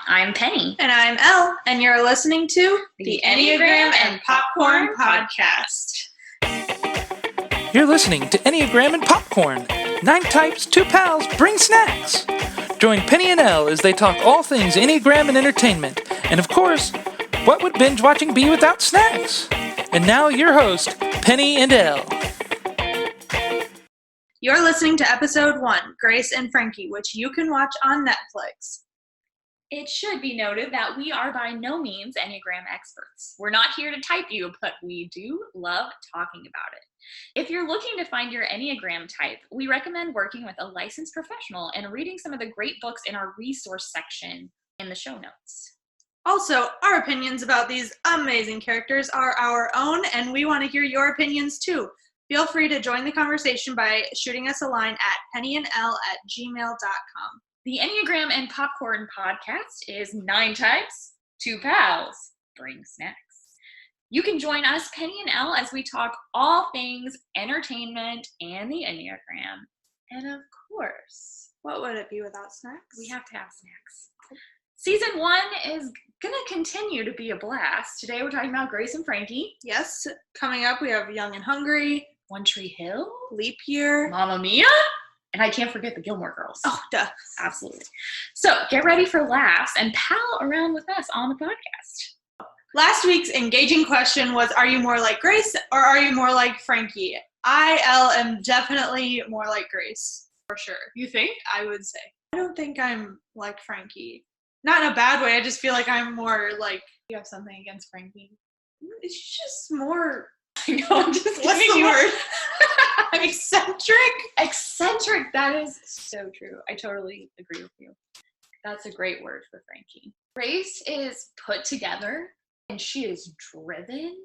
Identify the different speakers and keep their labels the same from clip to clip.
Speaker 1: I'm Penny.
Speaker 2: And I'm Elle, and you're listening to
Speaker 1: the Enneagram and Popcorn Podcast.
Speaker 3: You're listening to Enneagram and Popcorn. 9 types, 2 pals, bring snacks. Join Penny and Elle as they talk all things Enneagram and entertainment. And of course, what would binge watching be without snacks? And now your host, Penny and Elle.
Speaker 2: You're listening to episode 1, Grace and Frankie, which you can watch on Netflix.
Speaker 1: It should be noted that we are by no means Enneagram experts. We're not here to type you, but we do love talking about it. If you're looking to find your Enneagram type, we recommend working with a licensed professional and reading some of the great books in our resource section in the show notes.
Speaker 2: Also, our opinions about these amazing characters are our own, and we want to hear your opinions too. Feel free to join the conversation by shooting us a line at pennyandelle@gmail.com.
Speaker 1: The Enneagram and Popcorn Podcast is 9 types, 2 pals, bring snacks. You can join us, Penny and Elle, as we talk all things entertainment and the Enneagram. And of course,
Speaker 2: what would it be without snacks?
Speaker 1: We have to have snacks. Season 1 is going to continue to be a blast. Today we're talking about Grace and Frankie.
Speaker 2: Yes, coming up we have Young and Hungry,
Speaker 1: One Tree Hill,
Speaker 2: Leap Year,
Speaker 1: Mamma Mia, and I can't forget the Gilmore Girls.
Speaker 2: Oh, duh.
Speaker 1: Absolutely. So get ready for laughs and pal around with us on the podcast.
Speaker 2: Last week's engaging question was, are you more like Grace or are you more like Frankie? Elle, am definitely more like Grace, for sure.
Speaker 1: You think?
Speaker 2: I would say. I don't think I'm like Frankie. Not in a bad way, I just feel like I'm more like...
Speaker 1: You have something against Frankie?
Speaker 2: It's just more...
Speaker 1: I know, I'm just
Speaker 2: What's
Speaker 1: giving
Speaker 2: the
Speaker 1: you...
Speaker 2: word? Eccentric?
Speaker 1: Eccentric, that is so true. I totally agree with you. That's a great word for Frankie. Grace is put together and she is driven.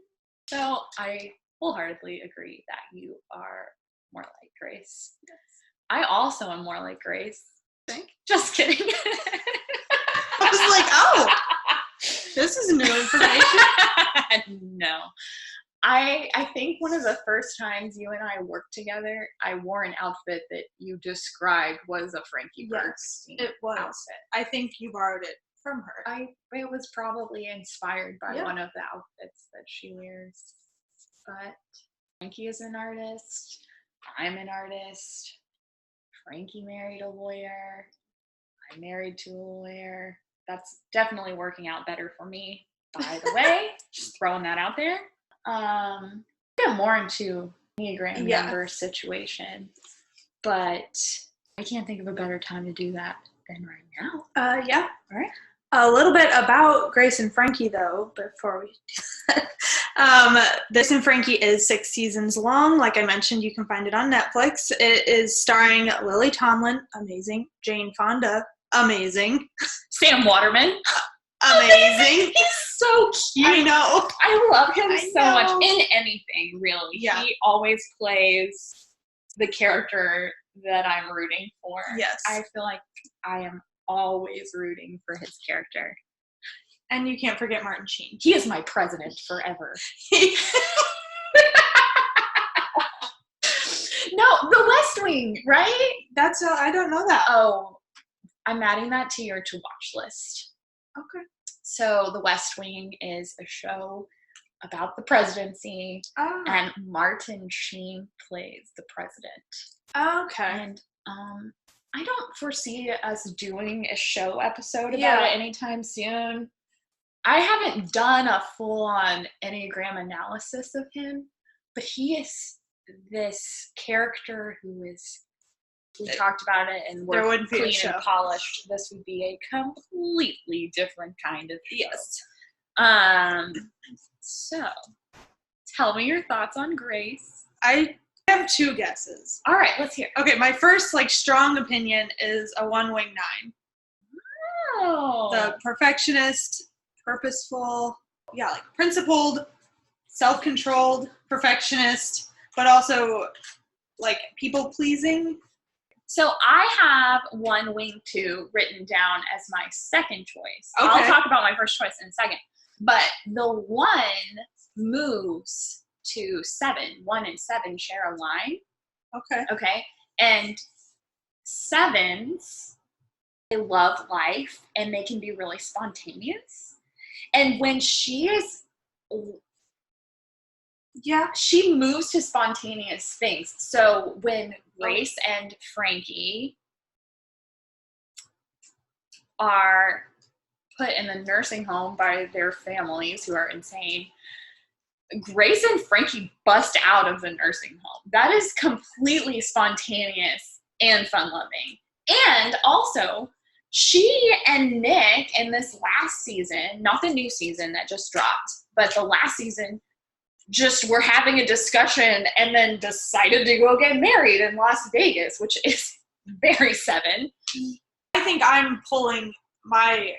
Speaker 1: So I wholeheartedly agree that you are more like Grace. Yes. I also am more like Grace.
Speaker 2: Think?
Speaker 1: Just kidding.
Speaker 2: I was like, oh, this is new information.
Speaker 1: No. I think one of the first times you and I worked together, I wore an outfit that you described was a Frankie Bernstein
Speaker 2: it was.
Speaker 1: outfit.
Speaker 2: I think you borrowed it from her.
Speaker 1: It was probably inspired by one of the outfits that she wears. But Frankie is an artist. I'm an artist. Frankie married a lawyer. I'm married to a lawyer. That's definitely working out better for me, by the way. Just throwing that out there. Get more into Enneagram member situation, but I can't think of a better time to do that than right now.
Speaker 2: Yeah.
Speaker 1: All right.
Speaker 2: A little bit about Grace and Frankie, though, before we do that. Grace and Frankie is 6 seasons long. Like I mentioned, you can find it on Netflix. It is starring Lily Tomlin, amazing. Jane Fonda, amazing.
Speaker 1: Sam Waterman,
Speaker 2: amazing.
Speaker 1: He's so cute.
Speaker 2: I know.
Speaker 1: I love him so much in anything, really.
Speaker 2: Yeah.
Speaker 1: He always plays the character that I'm rooting for.
Speaker 2: Yes.
Speaker 1: I feel like I am always rooting for his character.
Speaker 2: And you can't forget Martin Sheen.
Speaker 1: He is my president forever. No, The West Wing, right?
Speaker 2: I don't know that.
Speaker 1: Oh, I'm adding that to your to-watch list.
Speaker 2: Okay.
Speaker 1: So The West Wing is a show about the presidency, and Martin Sheen plays the president.
Speaker 2: Okay.
Speaker 1: And I don't foresee us doing a show episode about it anytime soon. I haven't done a full-on Enneagram analysis of him, but he is this character who is... We talked about it, and we're clean and polished. This would be a completely different kind of show.
Speaker 2: Yes.
Speaker 1: So, tell me your thoughts on Grace.
Speaker 2: I have 2 guesses.
Speaker 1: All right, let's hear.
Speaker 2: Okay, my first, strong opinion is a 1-wing 9.
Speaker 1: Oh.
Speaker 2: The perfectionist, purposeful, principled, self-controlled, perfectionist, but also, people-pleasing.
Speaker 1: So I have 1-wing 2 written down as my second choice.
Speaker 2: Okay.
Speaker 1: I'll talk about my first choice in a second. But the 1 moves to 7. 1 and 7 share a line.
Speaker 2: Okay.
Speaker 1: Okay. And 7s they love life and they can be really spontaneous. And when she moves to spontaneous things. So when Grace and Frankie are put in the nursing home by their families who are insane, Grace and Frankie bust out of the nursing home. That is completely spontaneous and fun-loving. And also, she and Nick in this last season, not the new season that just dropped, but the last season, just were having a discussion and then decided to go get married in Las Vegas, which is very Seven.
Speaker 2: I think I'm pulling my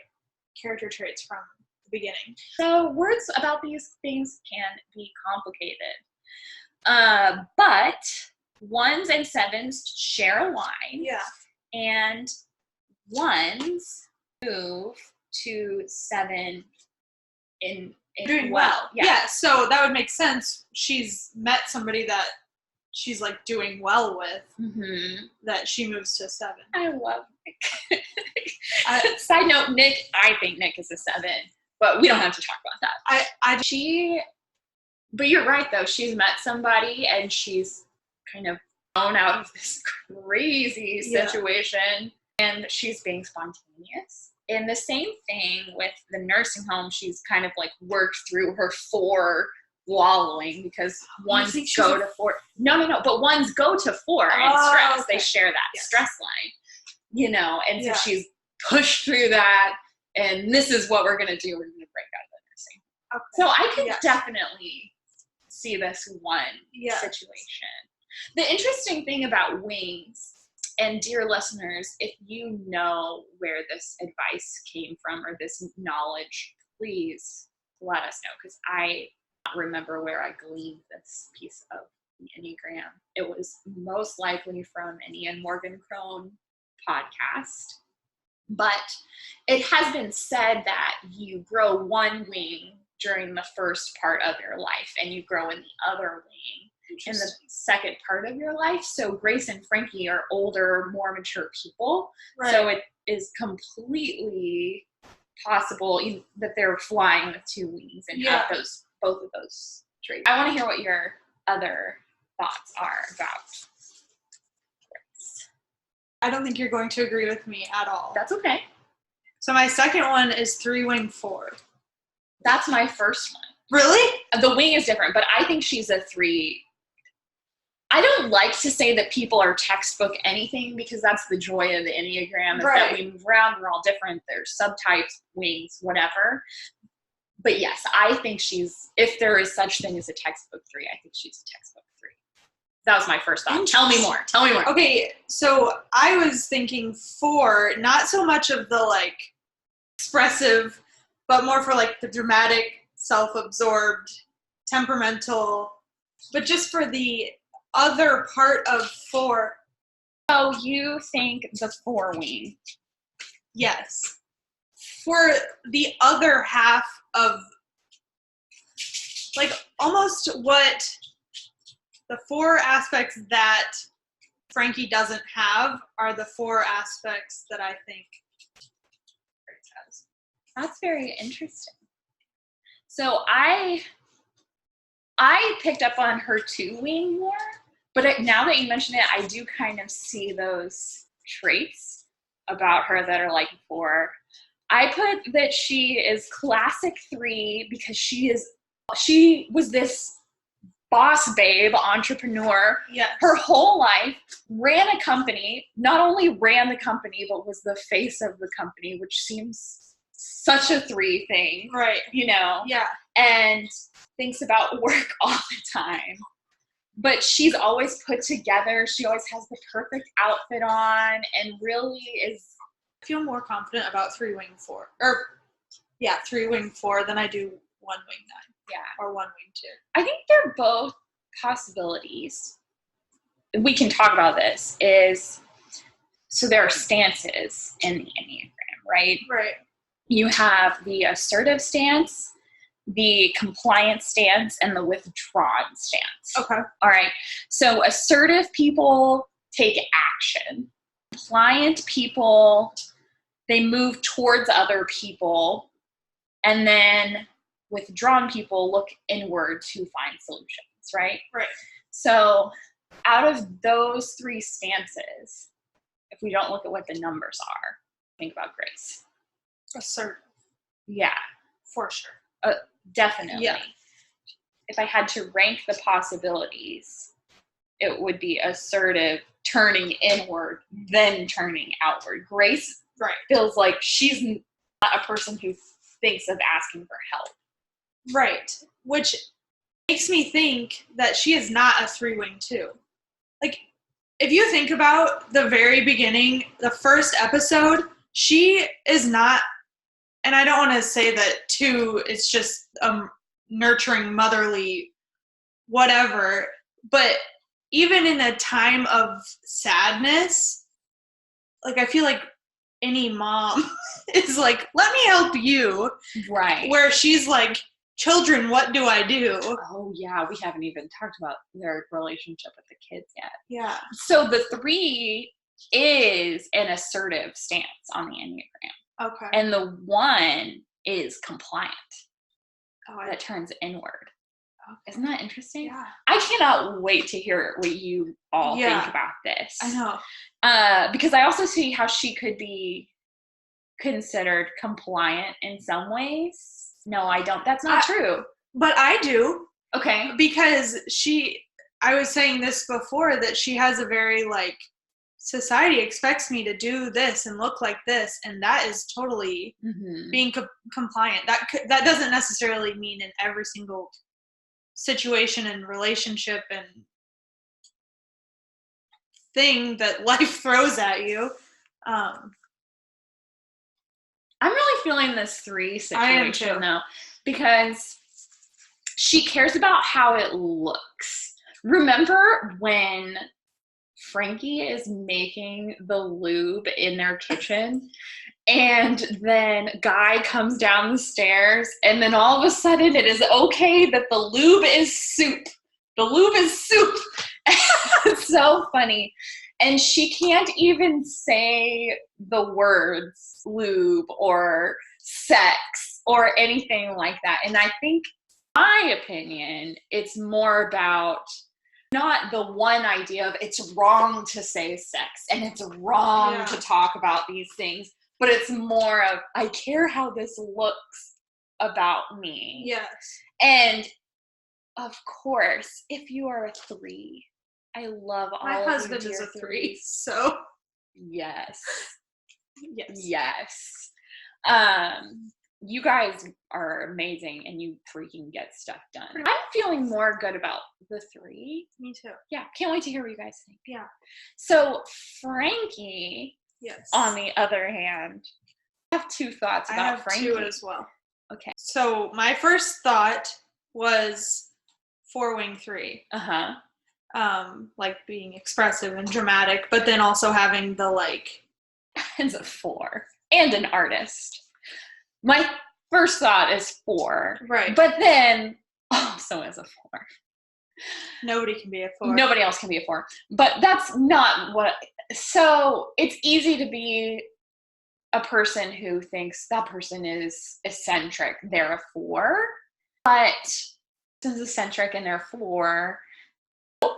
Speaker 2: character traits from the beginning.
Speaker 1: So words about these things can be complicated. But 1s and 7s share a line.
Speaker 2: Yeah.
Speaker 1: And 1s move to 7 in
Speaker 2: doing
Speaker 1: well.
Speaker 2: Yeah, so that would make sense. She's met somebody that she's like doing well with, that she moves to 7.
Speaker 1: I love Nick. Side note, Nick, I think Nick is a 7, but we don't have to talk about that. But you're right though. She's met somebody and she's kind of thrown out of this crazy situation, and she's being spontaneous. And the same thing with the nursing home. She's kind of like worked through her 4 wallowing, because 1s go to 4. No, but 1s go to 4 in stress. Okay. They share that stress line, and so she's pushed through that, and this is what we're going to do. We're going to break out of the nursing. Okay. So I can definitely see this one situation. The interesting thing about wings, and dear listeners, if you know where this advice came from or this knowledge, please let us know, because I don't remember where I gleaned this piece of the Enneagram. It was most likely from an Ian Morgan Crone podcast, but it has been said that you grow one wing during the first part of your life and you grow in the other wing in the second part of your life. So Grace and Frankie are older, more mature people. Right. So it is completely possible that they're flying with 2 wings and have both of those traits. I want to hear what your other thoughts are about Grace.
Speaker 2: I don't think you're going to agree with me at all.
Speaker 1: That's okay.
Speaker 2: So my second one is 3-wing 4.
Speaker 1: That's my first one.
Speaker 2: Really?
Speaker 1: The wing is different, but I think she's a 3. I don't like to say that people are textbook anything, because that's the joy of the Enneagram, is that we move around, we're all different, there's subtypes, wings, whatever. But yes, I think if there is such thing as a textbook 3, I think she's a textbook 3. That was my first thought. Tell me more.
Speaker 2: Okay, so I was thinking 4, not so much of the like expressive, but more for like the dramatic, self-absorbed, temperamental, but just for the other part of 4.
Speaker 1: Oh, you think the 4 wing?
Speaker 2: Yes. For the other half of, like, almost what the 4 aspects that Frankie doesn't have are the 4 aspects that I think Grace has.
Speaker 1: That's very interesting. So I picked up on her 2-wing more, but now that you mention it, I do kind of see those traits about her that are like 4. I put that she is classic 3 because she was this boss babe, entrepreneur.
Speaker 2: Yes.
Speaker 1: Her whole life, ran a company, not only ran the company, but was the face of the company, which seems such a 3 thing.
Speaker 2: Right.
Speaker 1: Yeah. And thinks about work all the time. But she's always put together. She always has the perfect outfit on and really is.
Speaker 2: I feel more confident about 3-wing 4. Or, 3-wing 4 than I do 1-wing 9.
Speaker 1: Yeah.
Speaker 2: Or 1-wing 2.
Speaker 1: I think they're both possibilities. We can talk about this. So there are stances in the Enneagram, right?
Speaker 2: Right.
Speaker 1: You have the assertive stance, the compliant stance, and the withdrawn stance.
Speaker 2: Okay.
Speaker 1: All right. So assertive people take action. Compliant people they move towards other people, and then withdrawn people look inward to find solutions, right?
Speaker 2: Right.
Speaker 1: So out of those three stances, if we don't look at what the numbers are, think about Grace.
Speaker 2: Assertive.
Speaker 1: Yeah.
Speaker 2: For sure.
Speaker 1: Definitely.
Speaker 2: Yeah.
Speaker 1: If I had to rank the possibilities, it would be assertive, turning inward, then turning outward. Grace feels like she's not a person who thinks of asking for help.
Speaker 2: Right. Which makes me think that she is not a 3-wing too. Like, if you think about the very beginning, the first episode, she is not, and I don't want to say that 2 is just nurturing, motherly, whatever, but even in a time of sadness, like, I feel like any mom is like, let me help you.
Speaker 1: Right.
Speaker 2: Where she's like, children, what do I do?
Speaker 1: Oh, yeah. We haven't even talked about their relationship with the kids yet.
Speaker 2: Yeah.
Speaker 1: So the 3 is an assertive stance on the Enneagram.
Speaker 2: Okay.
Speaker 1: And the 1 is compliant.
Speaker 2: Oh,
Speaker 1: that turns inward.
Speaker 2: Okay.
Speaker 1: Isn't that interesting?
Speaker 2: Yeah.
Speaker 1: I cannot wait to hear what you all think about this.
Speaker 2: I know.
Speaker 1: Because I also see how she could be considered compliant in some ways. No, I don't. That's not true.
Speaker 2: But I do.
Speaker 1: Okay.
Speaker 2: Because I was saying this before, that she has a very, like, society expects me to do this and look like this, and that is totally being compliant. That doesn't necessarily mean in every single situation and relationship and thing that life throws at you.
Speaker 1: I'm really feeling this 3 situation,
Speaker 2: I am too.
Speaker 1: though, because she cares about how it looks. Remember when Frankie is making the lube in their kitchen, and then Guy comes down the stairs, and then all of a sudden it is okay that the lube is soup. The lube is soup. It's so funny. And she can't even say the words lube or sex or anything like that. And I think, in my opinion, it's more about not the one idea of it's wrong to say sex and it's wrong to talk about these things, but it's more of, I care how this looks about me.
Speaker 2: Yes.
Speaker 1: And of course, if you are a 3, I love all
Speaker 2: my
Speaker 1: of
Speaker 2: husband
Speaker 1: you
Speaker 2: is a 3,
Speaker 1: 3,
Speaker 2: so
Speaker 1: yes.
Speaker 2: Yes.
Speaker 1: You guys are amazing, and you freaking get stuff done. I'm feeling more good about the 3.
Speaker 2: Me too.
Speaker 1: Yeah, can't wait to hear what you guys think.
Speaker 2: Yeah.
Speaker 1: So Frankie,
Speaker 2: yes,
Speaker 1: on the other hand, I have 2 thoughts about Frankie.
Speaker 2: I have 2 as well.
Speaker 1: Okay.
Speaker 2: So my first thought was 4-wing 3. Like being expressive and dramatic, but then also having the, like,
Speaker 1: as a 4 and an artist. My first thought is 4.
Speaker 2: Right.
Speaker 1: But then also as a 4.
Speaker 2: Nobody can be a 4.
Speaker 1: Nobody else can be a 4. But that's not what. So it's easy to be a person who thinks that person is eccentric. They're a 4. But since eccentric and they're 4,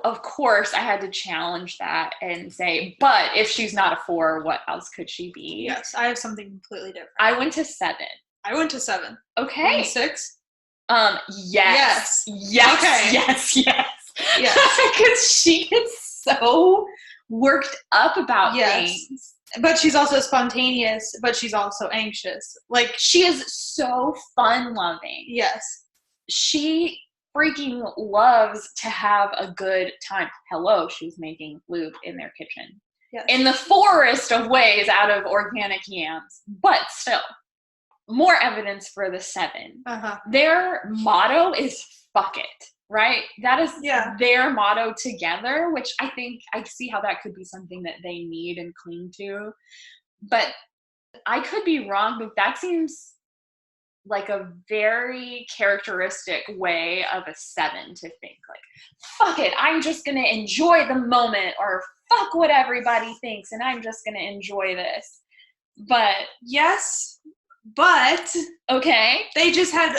Speaker 1: of course I had to challenge that and say, but if she's not a 4, what else could she be?
Speaker 2: Yes, I have something completely different.
Speaker 1: I went to 7.
Speaker 2: I went to 7.
Speaker 1: Okay.
Speaker 2: 6?
Speaker 1: Yes. Yes.
Speaker 2: Okay.
Speaker 1: Yes.
Speaker 2: Yes.
Speaker 1: Because she gets so worked up about things.
Speaker 2: But she's also spontaneous, but she's also anxious. Like,
Speaker 1: she is so fun-loving.
Speaker 2: Yes.
Speaker 1: She freaking loves to have a good time. Hello, she's making lube in their kitchen.
Speaker 2: Yes.
Speaker 1: In the forest of ways out of organic yams. But still, more evidence for the 7. Their motto is fuck it, right? That is their motto together, which I think I see how that could be something that they need and cling to. But I could be wrong, but that seems like a very characteristic way of a 7 to think, like, fuck it, I'm just going to enjoy the moment, or fuck what everybody thinks, and I'm just going to enjoy this. But
Speaker 2: yes, but
Speaker 1: okay,
Speaker 2: they just had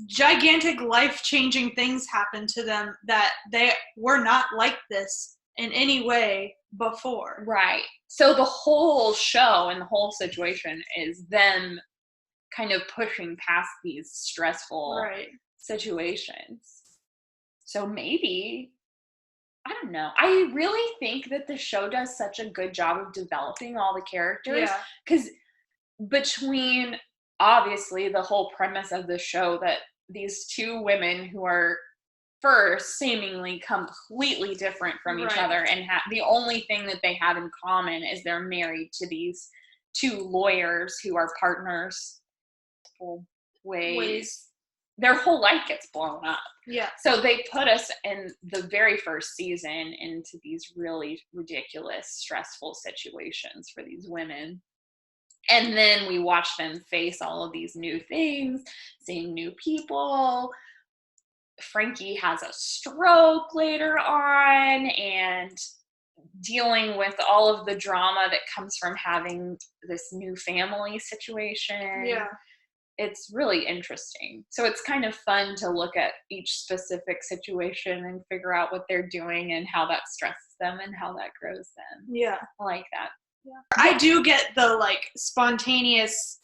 Speaker 2: gigantic life-changing things happen to them that they were not like this in any way before.
Speaker 1: Right. So the whole show and the whole situation is them kind of pushing past these stressful situations. So maybe, I don't know. I really think that the show does such a good job of developing all the characters. Because between, obviously, the whole premise of the show that these two women who are first seemingly completely different from each other, and the only thing that they have in common is they're married to these two lawyers who are partners ways. Their whole life gets blown up.
Speaker 2: Yeah.
Speaker 1: So they put us in the very first season into these really ridiculous, stressful situations for these women. And then we watch them face all of these new things, seeing new people. Frankie has a stroke later on, and dealing with all of the drama that comes from having this new family situation.
Speaker 2: Yeah.
Speaker 1: It's really interesting. So it's kind of fun to look at each specific situation and figure out what they're doing and how that stresses them and how that grows them.
Speaker 2: Yeah.
Speaker 1: I like that.
Speaker 2: Yeah. I do get the spontaneous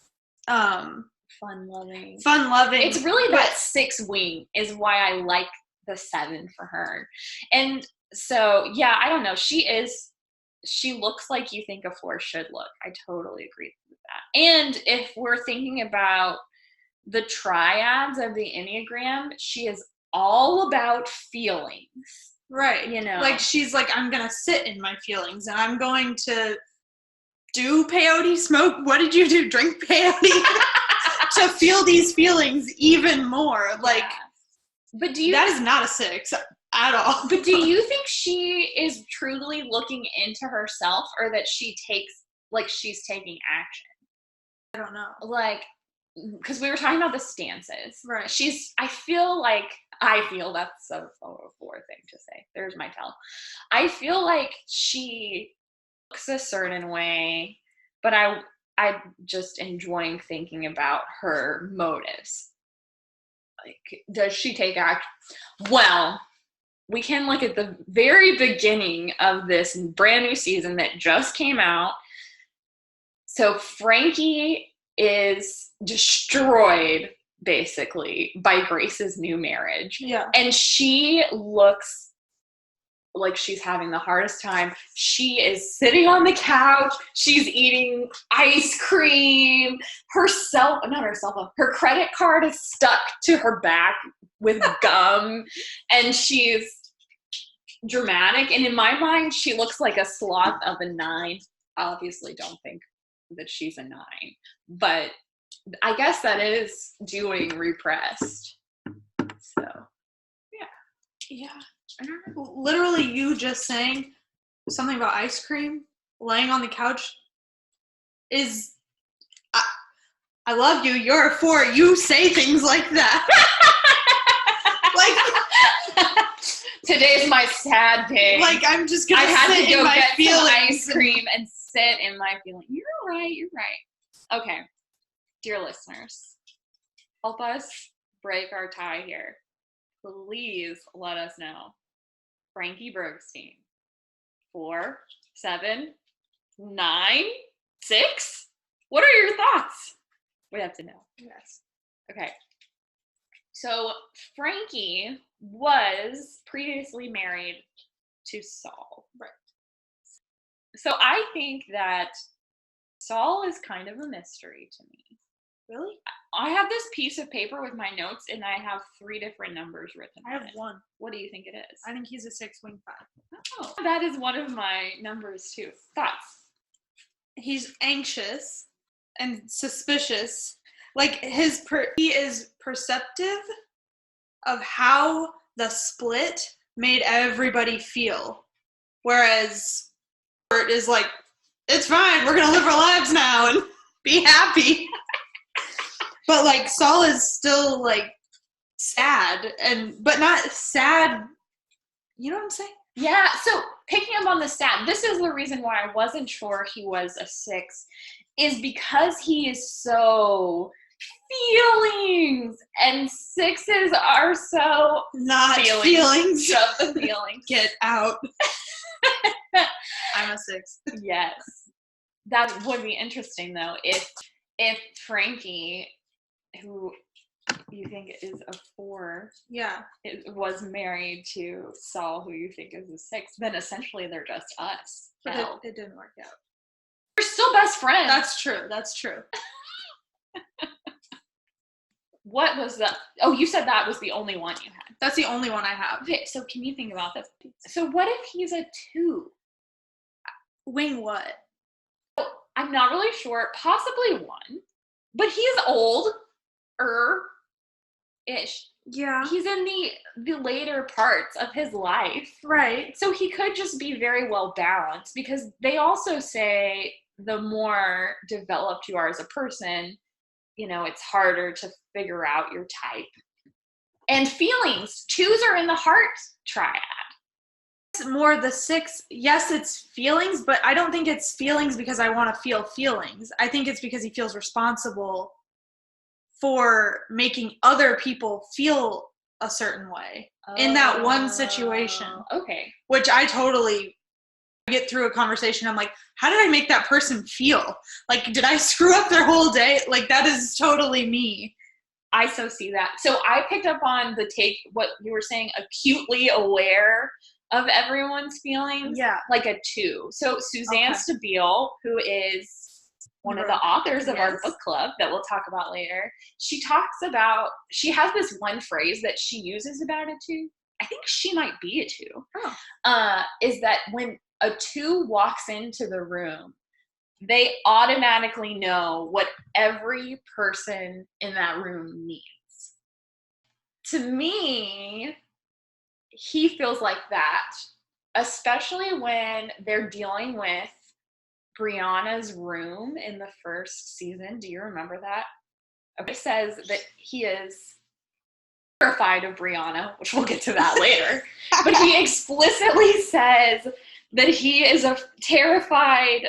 Speaker 1: fun-loving.
Speaker 2: It's
Speaker 1: really that 6 wing is why I like the 7 for her. And so, yeah, I don't know. She looks like you think a 4 should look. I totally agree with that. And if we're thinking about the triads of the Enneagram, she is all about feelings.
Speaker 2: Right. She's like, I'm going to sit in my feelings and I'm going to do peyote, smoke. What did you do? Drink peyote to feel these feelings even more.
Speaker 1: But
Speaker 2: that is not a 6 at all.
Speaker 1: But do you think she is truly looking into herself, or that she's taking action?
Speaker 2: I don't know.
Speaker 1: Because we were talking about the stances.
Speaker 2: Right.
Speaker 1: I feel that's a 4 thing to say. There's my tell. I feel like she looks a certain way, but I just enjoying thinking about her motives. Does she take action? Well, we can look at the very beginning of this brand new season that just came out. So Frankie is destroyed, basically, by Grace's new marriage.
Speaker 2: Yeah.
Speaker 1: And she looks like she's having the hardest time. She is sitting on the couch. She's eating ice cream. Her credit card is stuck to her back with gum. And she's dramatic. And in my mind, she looks like a sloth of a 9. I obviously don't think that she's a 9. But I guess that is doing repressed. So,
Speaker 2: yeah. I don't know. Literally, you just saying something about ice cream, laying on the couch, is... I love you. You're a 4. You say things like that.
Speaker 1: Today's my sad day.
Speaker 2: I'm just going to sit in my feelings.
Speaker 1: Some ice cream and sit in my feelings. You're right. Okay. Dear listeners, help us break our tie here. Please let us know. Frankie Bergstein. 4, 7, 9, 6? What are your thoughts? We have to know.
Speaker 2: Yes.
Speaker 1: Okay. So Frankie was previously married to Saul.
Speaker 2: Right.
Speaker 1: So I think that Saul is kind of a mystery to me.
Speaker 2: Really?
Speaker 1: I have this piece of paper with my notes, and I have 3 different numbers written on it.
Speaker 2: I have 1.
Speaker 1: What do you think it is?
Speaker 2: I think he's a 6 wing 5.
Speaker 1: Oh, that is one of my numbers too. Thoughts?
Speaker 2: He's anxious and suspicious. He is perceptive of how the split made everybody feel. Whereas Bert is like, it's fine, we're gonna live our lives now and be happy. But Saul is still sad, but not sad. You know what I'm saying?
Speaker 1: Yeah. So picking up on the sad, this is the reason why I wasn't sure he was a 6, is because he is so feelings, and 6s are so
Speaker 2: not feelings.
Speaker 1: Shut the feelings.
Speaker 2: Get out. I'm a 6.
Speaker 1: Yes. That would be interesting though if Frankie, who you think is a 4, was married to Saul, who you think is a 6, then essentially they're just us.
Speaker 2: But it didn't work out.
Speaker 1: We're still best friends.
Speaker 2: That's true.
Speaker 1: What was the... Oh, you said that was the only one you had.
Speaker 2: That's the only one I have.
Speaker 1: Okay, so can you think about this? So what if he's a 2?
Speaker 2: Wing what?
Speaker 1: I'm not really sure. Possibly 1. But he's older-ish.
Speaker 2: Yeah.
Speaker 1: He's in the later parts of his life.
Speaker 2: Right.
Speaker 1: So he could just be very well balanced, because they also say the more developed you are as a person, you know, it's harder to figure out your type. And feelings. 2s are in the heart triad.
Speaker 2: It's more the 6. Yes, it's feelings, but I don't think it's feelings because I want to feel feelings. I think it's because he feels responsible for making other people feel a certain way in that one situation.
Speaker 1: Okay.
Speaker 2: Which I totally get through a conversation. I'm like, how did I make that person feel? Like, did I screw up their whole day? Like, that is totally me.
Speaker 1: I so see that. So I picked up on what you were saying, acutely aware of everyone's feelings.
Speaker 2: Yeah.
Speaker 1: Like a 2. So Suzanne Stabile, who is one of the authors of our book club that we'll talk about later, she has this one phrase that she uses about a 2. I think she might be a 2. Is that when a 2 walks into the room, they automatically know what every person in that room needs. To me, he feels like that, especially when they're dealing with Brianna's room in the first season. Do you remember that? It says that he is terrified of Brianna, which we'll get to that later. But he explicitly says that he is terrified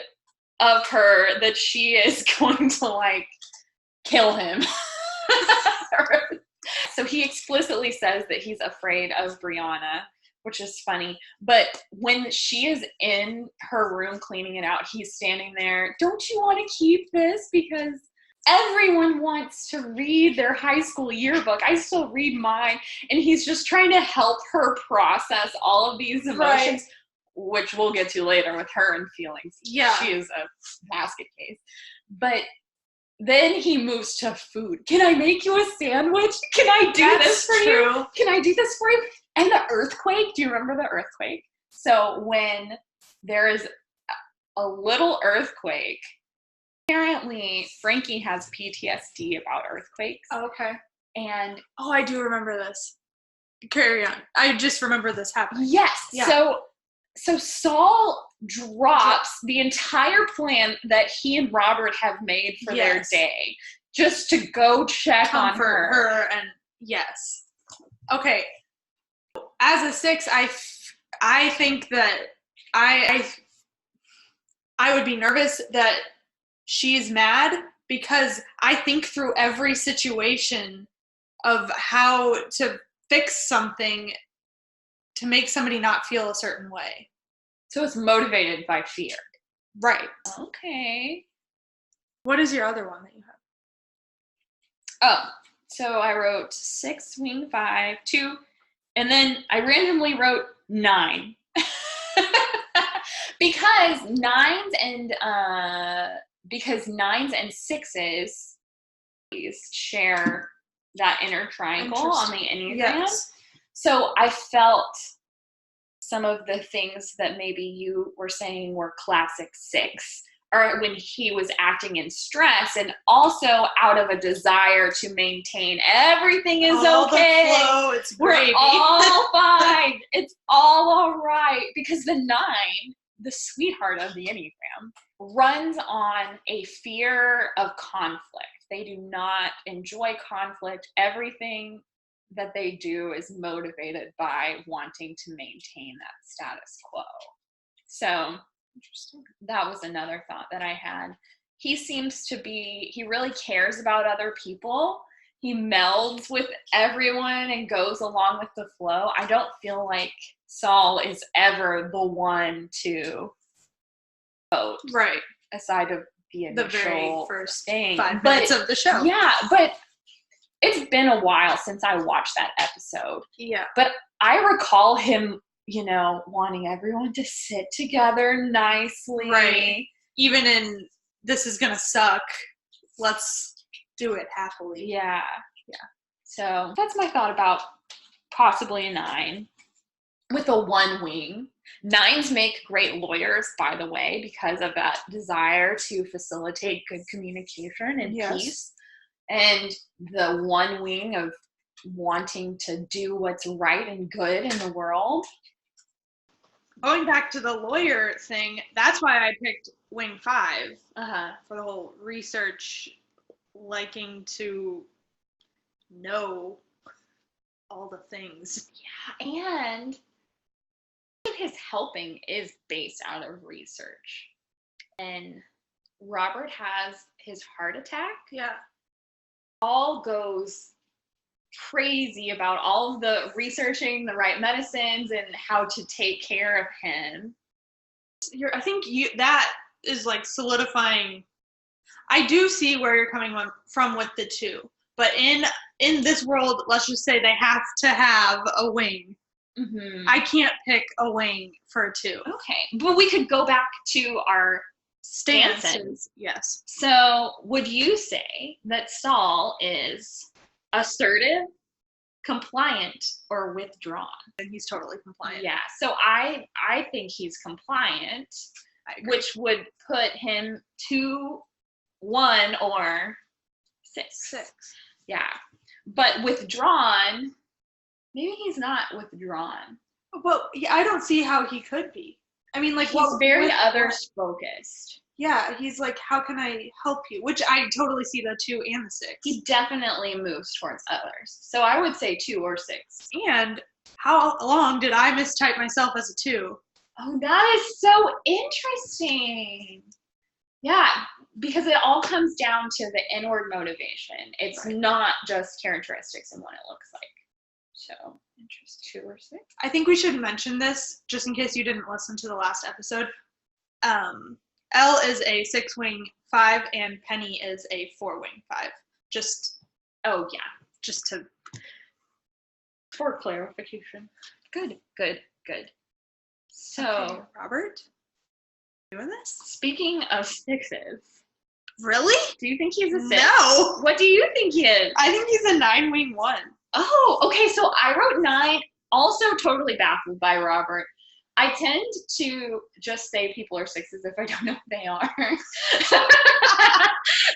Speaker 1: of her, that she is going to, like, kill him. So he explicitly says that he's afraid of Brianna, which is funny. But when she is in her room cleaning it out, he's standing there. Don't you want to keep this? Because everyone wants to read their high school yearbook. I still read mine. And he's just trying to help her process all of these emotions, which we'll get to later with her and feelings.
Speaker 2: Yeah.
Speaker 1: She is a basket case. But then he moves to food. Can I make you a sandwich? Can I do this for you? Can I do this for you? And the earthquake. Do you remember the earthquake? So when there is a little earthquake, apparently Frankie has PTSD about earthquakes.
Speaker 2: Oh, okay.
Speaker 1: And
Speaker 2: I do remember this. Carry on. I just remember this happening.
Speaker 1: Yes.
Speaker 2: Yeah.
Speaker 1: So Saul drops the entire plan that he and Robert have made for their day just to go check on her.
Speaker 2: And yes. Okay. As a 6, I think that I would be nervous that she's mad, because I think through every situation of how to fix something to make somebody not feel a certain way.
Speaker 1: So it's motivated by fear.
Speaker 2: Right.
Speaker 1: Okay.
Speaker 2: What is your other one that you have?
Speaker 1: Oh, so I wrote 6, wing 5, 2, and then I randomly wrote 9. because 9s and 6s share that inner triangle on the Enneagram.
Speaker 2: Yes.
Speaker 1: So I felt some of the things that maybe you were saying were classic 6, or when he was acting in stress, and also out of a desire to maintain everything is okay.
Speaker 2: The flow, it's gravy.
Speaker 1: We're all fine. It's all right. Because the 9, the sweetheart of the Enneagram, runs on a fear of conflict. They do not enjoy conflict. Everything that they do is motivated by wanting to maintain that status quo. So that was another thought that I had. he seems to be, he really cares about other people. He melds with everyone and goes along with the flow. I don't feel like Saul is ever the one to vote.
Speaker 2: Right.
Speaker 1: Aside of the
Speaker 2: very first
Speaker 1: thing.
Speaker 2: 5 minutes of the show.
Speaker 1: Yeah, but it's been a while since I watched that episode.
Speaker 2: Yeah.
Speaker 1: But I recall him, you know, wanting everyone to sit together nicely.
Speaker 2: Right. Even in this is gonna suck, let's do it happily.
Speaker 1: Yeah. So that's my thought about possibly a 9 with a 1 wing. 9s make great lawyers, by the way, because of that desire to facilitate good communication and peace. And the 1 wing of wanting to do what's right and good in the world.
Speaker 2: Going back to the lawyer thing, that's why I picked wing 5 for the whole research, liking to know all the things.
Speaker 1: Yeah, and his helping is based out of research. And Robert has his heart attack.
Speaker 2: Yeah.
Speaker 1: All goes crazy about all of the researching the right medicines and how to take care of him.
Speaker 2: I think that is like solidifying. I do see where you're coming from with the 2, but in this world, let's just say they have to have a wing.
Speaker 1: Mm-hmm.
Speaker 2: I can't pick a wing for a 2.
Speaker 1: Okay, but we could go back to our stances.
Speaker 2: Yes.
Speaker 1: So would you say that Saul is assertive, compliant, or withdrawn?
Speaker 2: And he's totally compliant.
Speaker 1: Yeah, so I think he's compliant, which would put him 2, 1, or 6. Yeah, but withdrawn, maybe he's not withdrawn.
Speaker 2: Well, yeah, I don't see how he could be. I mean, like,
Speaker 1: he's very others focused.
Speaker 2: Yeah, he's like, how can I help you? Which I totally see the 2 and the 6.
Speaker 1: He definitely moves towards others. So I would say 2 or 6.
Speaker 2: And how long did I mistype myself as a 2?
Speaker 1: Oh, that is so interesting. Yeah, because it all comes down to the inward motivation. It's not just characteristics and what it looks like. So, interesting. 2 or 6.
Speaker 2: I think we should mention this, just in case you didn't listen to the last episode. Elle is a 6-wing 5, and Penny is a 4-wing 5. Just to...
Speaker 1: For clarification. Good. So,
Speaker 2: okay, Robert, doing this?
Speaker 1: Speaking of 6s.
Speaker 2: Really?
Speaker 1: Do you think he's a 6?
Speaker 2: No.
Speaker 1: What do you think he is?
Speaker 2: I think he's a 9-wing 1.
Speaker 1: Oh, okay, so I wrote 9, also totally baffled by Robert. I tend to just say people are 6s if I don't know who they are.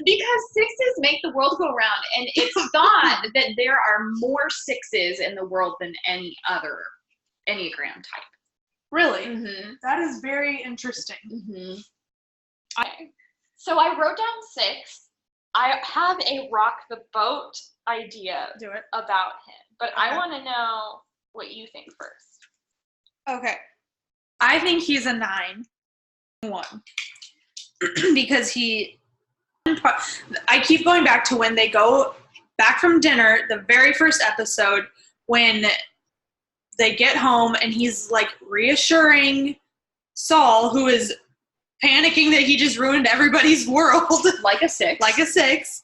Speaker 1: Because 6s make the world go round, and it's thought that there are more 6s in the world than any other Enneagram type.
Speaker 2: Really?
Speaker 1: Mm-hmm.
Speaker 2: That is very interesting.
Speaker 1: Mm-hmm. So I wrote down 6. I have a rock the boat idea about him, but I want to know what you think first.
Speaker 2: Okay. I think he's a 9-1 because I keep going back to when they go back from dinner, the very first episode, when they get home and he's like reassuring Saul, who is panicking that he just ruined everybody's world.
Speaker 1: Like a 6.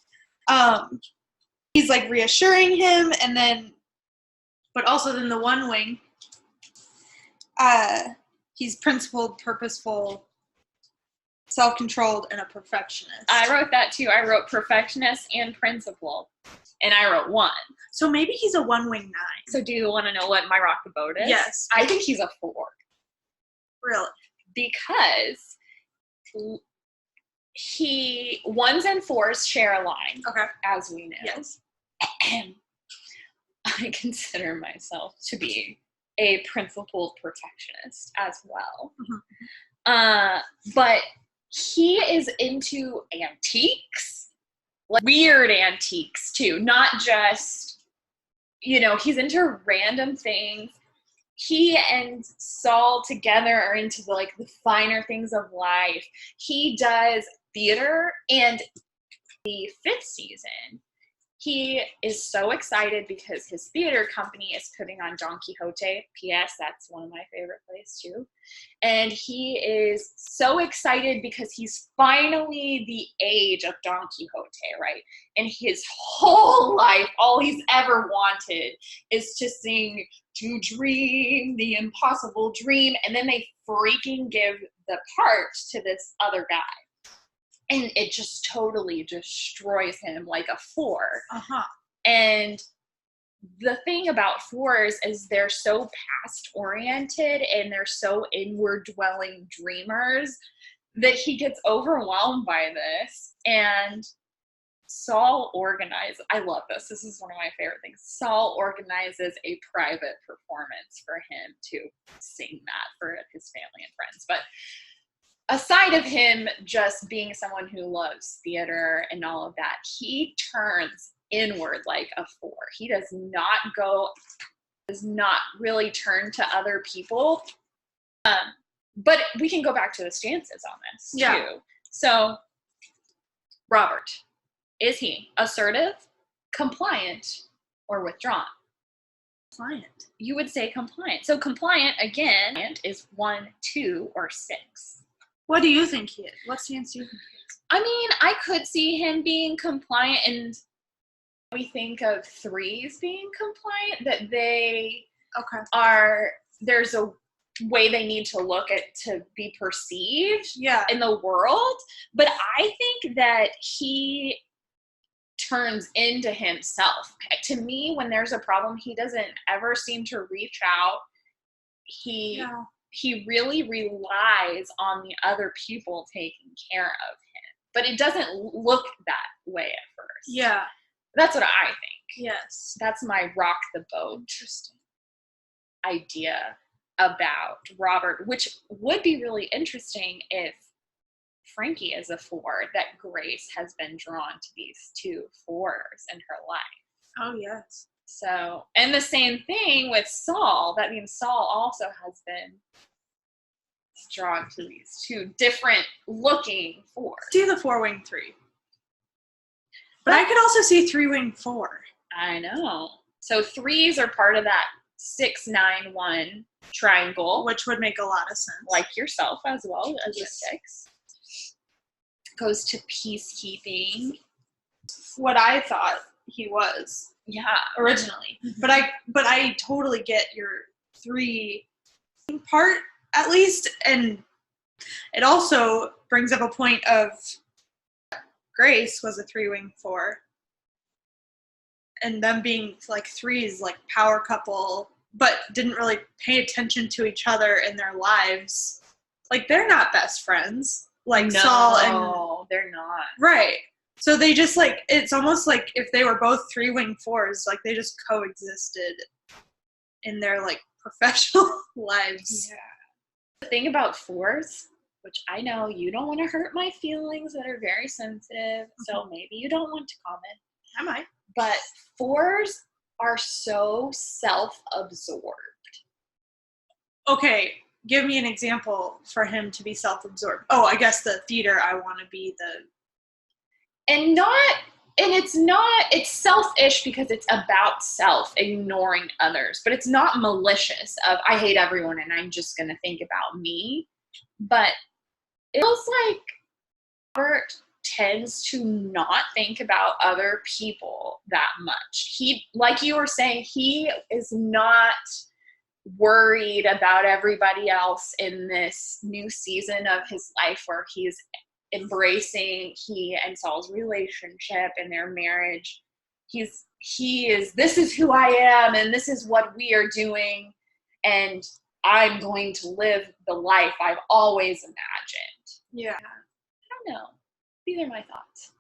Speaker 2: He's like reassuring him, and then, but also then the 1 wing, he's principled, purposeful, self-controlled, and a perfectionist.
Speaker 1: I wrote that too. I wrote perfectionist and principled, and I wrote 1.
Speaker 2: So maybe he's a 1-wing 9.
Speaker 1: So do you want to know what my rock the boat is?
Speaker 2: Yes.
Speaker 1: I think he's a 4.
Speaker 2: Really?
Speaker 1: Because 1s and 4s share a line.
Speaker 2: Okay.
Speaker 1: As we know.
Speaker 2: Yes.
Speaker 1: I consider myself to be a principled perfectionist as well. Mm-hmm. But he is into antiques, like weird antiques too, not just, he's into random things. He and Saul together are into the finer things of life. He does theater, and the 5th season, he is so excited because his theater company is putting on Don Quixote. P.S. That's one of my favorite plays too. And he is so excited because he's finally the age of Don Quixote, right? And his whole life, all he's ever wanted is to sing "To Dream the Impossible Dream." And then they freaking give the part to this other guy. And it just totally destroys him like a 4.
Speaker 2: Uh-huh.
Speaker 1: And the thing about 4s is they're so past-oriented and they're so inward-dwelling dreamers that he gets overwhelmed by this. And Saul organizes, I love this. This is one of my favorite things. Saul organizes a private performance for him to sing that for his family and friends. But aside of him just being someone who loves theater and all of that, he turns inward like a 4. He does not really turn to other people. But we can go back to the stances on this too. So, Robert, is he assertive, compliant, or withdrawn?
Speaker 2: Compliant.
Speaker 1: You would say compliant. So compliant, again, is 1, 2, or 6.
Speaker 2: What do you think he is? What stance do you think he is?
Speaker 1: I mean, I could see him being compliant, and we think of 3s being compliant, that they there's a way they need to look at to be perceived in the world. But I think that he turns into himself. To me, when there's a problem, he doesn't ever seem to reach out. He really relies on the other people taking care of him. But it doesn't look that way at first.
Speaker 2: Yeah.
Speaker 1: That's what I think.
Speaker 2: Yes.
Speaker 1: That's my rock the boat idea about Robert, which would be really interesting if Frankie is a 4, that Grace has been drawn to these 2 4s in her life.
Speaker 2: Oh, yes.
Speaker 1: So, and the same thing with Saul. That means Saul also has been drawn to these 2 different looking 4s.
Speaker 2: Do the 4-wing 3. But I could also see 3-wing 4.
Speaker 1: I know. So 3s are part of that 6-9-1 triangle.
Speaker 2: Which would make a lot of sense.
Speaker 1: Like yourself as well as a 6. Goes to peacekeeping.
Speaker 2: What I thought he was.
Speaker 1: Yeah.
Speaker 2: Originally. Mm-hmm. But I totally get your 3 part, at least, and it also brings up a point of Grace was a 3-wing 4, and them being like 3s, like power couple, but didn't really pay attention to each other in their lives. Like, they're not best friends. Like Saul and...
Speaker 1: No, they're not.
Speaker 2: Right. So they just, like, it's almost like if they were both 3-wing 4s, like, they just coexisted in their, like, professional lives.
Speaker 1: Yeah. The thing about 4s, which I know you don't want to hurt my feelings that are very sensitive, so maybe you don't want to comment.
Speaker 2: I might.
Speaker 1: But 4s are so self-absorbed.
Speaker 2: Okay, give me an example for him to be self-absorbed. Oh, I guess the theater, I want to be the...
Speaker 1: It's selfish because it's about self, ignoring others. But it's not malicious of, I hate everyone and I'm just going to think about me. But it feels like Robert tends to not think about other people that much. He, like you were saying, he is not worried about everybody else in this new season of his life where he's embracing he and Saul's relationship and their marriage. He is, this is who I am and this is what we are doing and I'm going to live the life I've always imagined.
Speaker 2: Yeah.
Speaker 1: I don't know. These are my thoughts.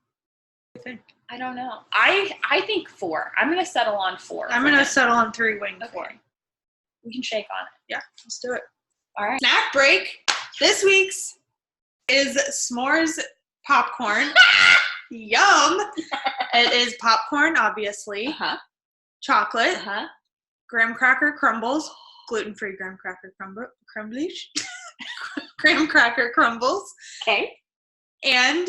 Speaker 2: What do you think?
Speaker 1: I don't know. I think 4. I'm going to settle on 4.
Speaker 2: I'm going to settle on 3-wing 4.
Speaker 1: We can shake on it.
Speaker 2: Yeah, let's do it.
Speaker 1: All right.
Speaker 2: Snack break. This week's is s'mores popcorn. Yum. It is popcorn, obviously.
Speaker 1: Uh-huh.
Speaker 2: Chocolate.
Speaker 1: Uh-huh.
Speaker 2: Graham cracker crumbles. Gluten-free graham cracker crumbles. Graham cracker crumbles.
Speaker 1: Okay.
Speaker 2: And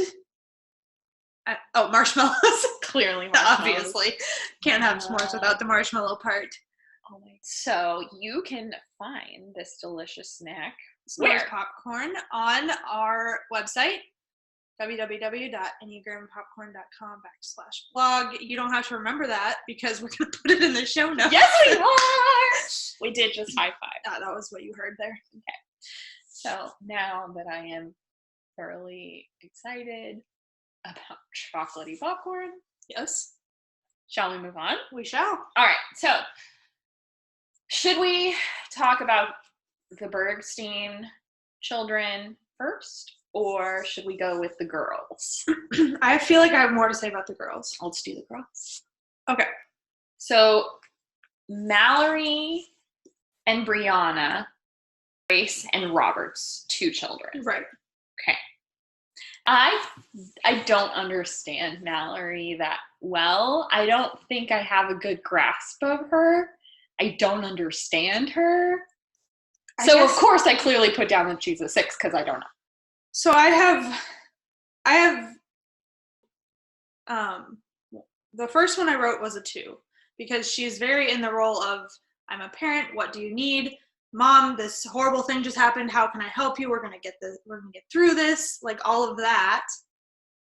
Speaker 2: marshmallows.
Speaker 1: Clearly marshmallows.
Speaker 2: Obviously. Can't have s'mores without the marshmallow part.
Speaker 1: Oh my. So you can find this delicious snack
Speaker 2: S'mores popcorn on our website, www.enneagramandpopcorn.com/blog. You don't have to remember that because we're going to put it in the show notes.
Speaker 1: Yes, we are! We did just high five.
Speaker 2: That was what you heard there.
Speaker 1: Okay. So now that I am thoroughly excited about chocolatey popcorn,
Speaker 2: Yes.
Speaker 1: shall we move on?
Speaker 2: We shall.
Speaker 1: All right. So should we talk about the Bergstein children first? Or should we go with the girls?
Speaker 2: I feel like I have more to say about the girls.
Speaker 1: Let's do the girls.
Speaker 2: Okay.
Speaker 1: So Mallory and Brianna, Grace and Robert's 2 children.
Speaker 2: Right.
Speaker 1: Okay. I don't understand Mallory that well. I don't think I have a good grasp of her. I don't understand her. So of course I clearly put down that she's a 6 because I don't know.
Speaker 2: So I have the first one I wrote was a 2 because she's very in the role of, I'm a parent, what do you need? Mom, this horrible thing just happened, how can I help you? We're gonna get through this, like all of that.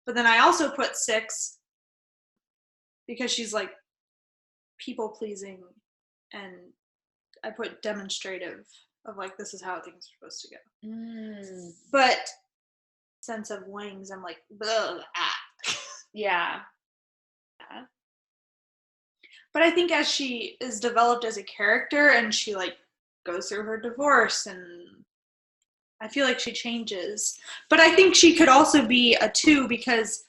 Speaker 2: But then I also put 6 because she's like people pleasing, and I put demonstrative of like, this is how things are supposed to go. But sense of wings, I'm like,
Speaker 1: yeah.
Speaker 2: But I think as she is developed as a character and she like goes through her divorce, and I feel like she changes. But I think she could also be a 2 because